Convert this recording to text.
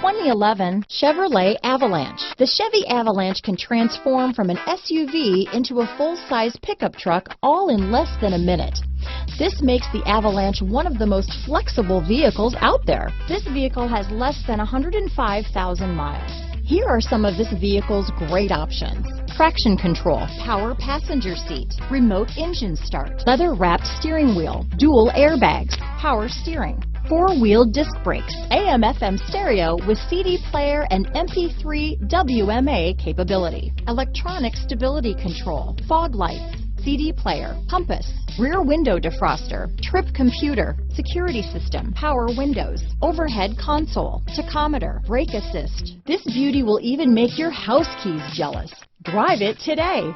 2011 Chevrolet Avalanche. The Chevy Avalanche can transform from an SUV into a full-size pickup truck all in less than a minute. This makes the Avalanche one of the most flexible vehicles out there. This vehicle has less than 105,000 miles. Here are some of this vehicle's great options: traction control, power passenger seat, remote engine start, leather-wrapped steering wheel, dual airbags, power steering, four-wheel disc brakes, AM/FM stereo with CD player and MP3 WMA capability, electronic stability control, fog lights, CD player, compass, rear window defroster, trip computer, security system, power windows, overhead console, tachometer, brake assist. This beauty will even make your house keys jealous. Drive it today.